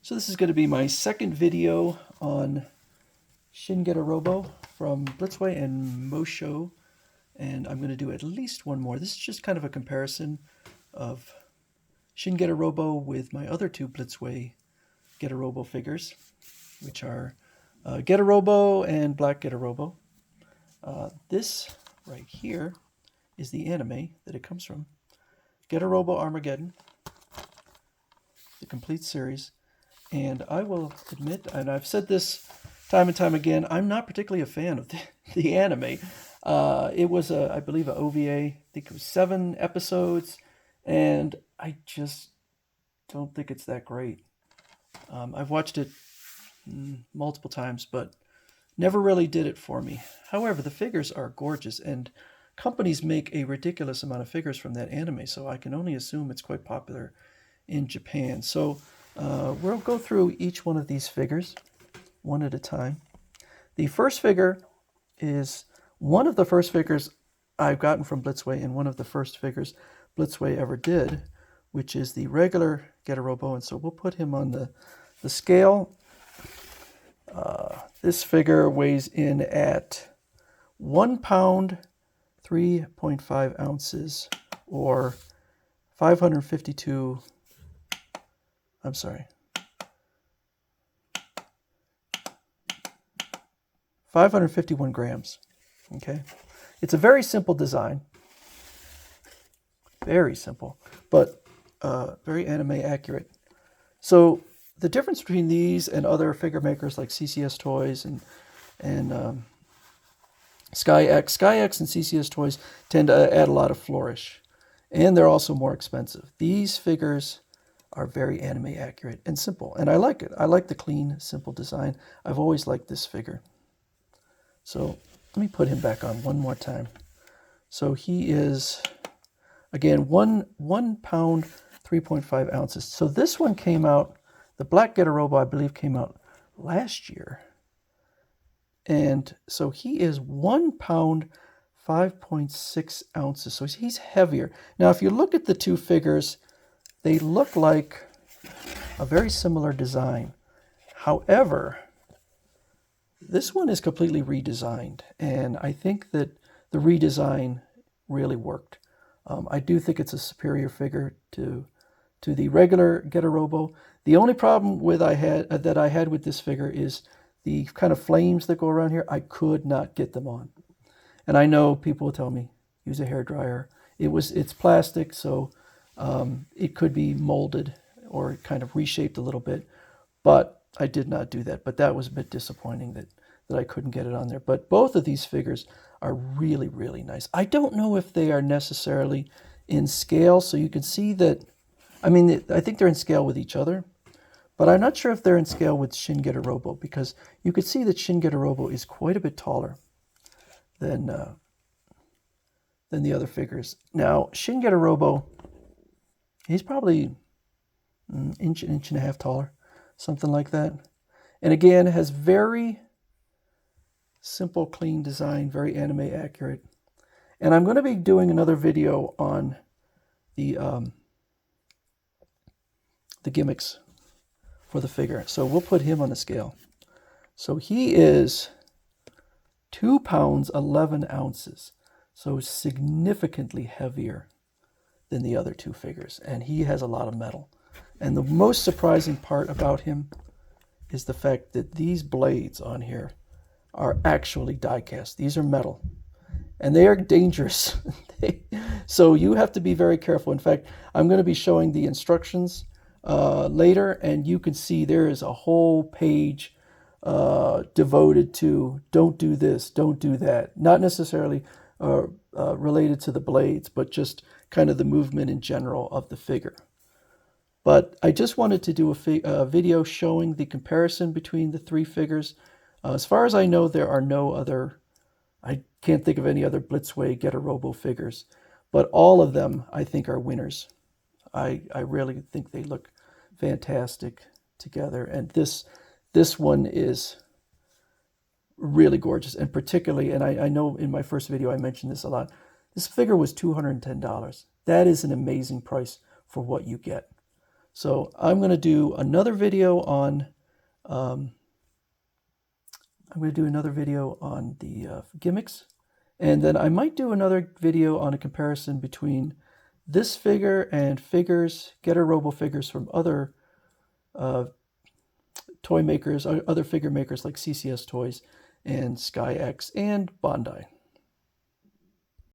So this is going to be my second video on Shin Getter Robo from Blitzway and Mosho, and I'm going to do at least one more. This is just kind of a comparison of Shin Getter Robo with my other two Blitzway Getter Robo figures, which are Getter Robo and Black Getter Robo. This right here is the anime that it comes from. Getter Robo Armageddon, the complete series. And I will admit, and I've said this time and time again, I'm not particularly a fan of the anime. It was, I believe, an OVA. I think it was 7 episodes, and I just don't think it's that great. I've watched it multiple times, but never really did it for me. However, the figures are gorgeous, and companies make a ridiculous amount of figures from that anime, so I can only assume it's quite popular in Japan. So we'll go through each one of these figures one at a time. The first figure is one of the first figures I've gotten from Blitzway and one of the first figures Blitzway ever did, which is the regular Getter Robo. And so we'll put him on the scale. This figure weighs in at 1 pound, 3.5 ounces, or 551 grams. Okay, it's a very simple design, very simple, but very anime accurate. So the difference between these and other figure makers like CCS Toys and SkyX and CCS Toys tend to add a lot of flourish, and they're also more expensive. These figures are very anime accurate and simple, and I like it. I like the clean, simple design. I've always liked this figure. So let me put him back on one more time. So he is, again, 1 pound, 3.5 ounces. So this one came out, the Black Getter Robo, I believe, came out last year. And so he is 1 pound, 5.6 ounces. So he's heavier. Now, if you look at the two figures, they look like a very similar design. However, this one is completely redesigned, and I think that the redesign really worked. I do think it's a superior figure to the regular Getter Robo. The only problem that I had with this figure is the kind of flames that go around here. I could not get them on, and I know people will tell me use a hairdryer. It's plastic, so it could be molded or kind of reshaped a little bit, but I did not do that. But that was a bit disappointing that I couldn't get it on there. But both of these figures are really, really nice. I don't know if they are necessarily in scale, so you can see that, I mean, I think they're in scale with each other, but I'm not sure if they're in scale with Shin Getter Robo, because you could see that Shin Getter Robo is quite a bit taller than the other figures. Now, Shin Getter Robo, he's probably an inch and a half taller, something like that. And again, has very simple, clean design, very anime accurate. And I'm going to be doing another video on the gimmicks for the figure. So we'll put him on the scale. So he is 2 pounds, 11 ounces. So significantly heavier than the other two figures. And he has a lot of metal. And the most surprising part about him is the fact that these blades on here are actually die cast. These are metal, and they are dangerous. So you have to be very careful. In fact, I'm going to be showing the instructions later, and you can see there is a whole page devoted to don't do this, don't do that. Not necessarily related to the blades, but just kind of the movement in general of the figure. But I just wanted to do a video showing the comparison between the three figures. As far as I know, there are no other, I can't think of any other Blitzway Getter Robo figures, but all of them I think are winners. I really think they look fantastic together, and this one is really gorgeous, and particularly, and I know in my first video I mentioned this a lot, this figure was $210. That is an amazing price for what you get. So I'm going to do another video on the gimmicks, and then I might do another video on a comparison between this figure and figures, Getter Robo figures from other toy makers, other figure makers like CCS Toys and SkyX and Bandai.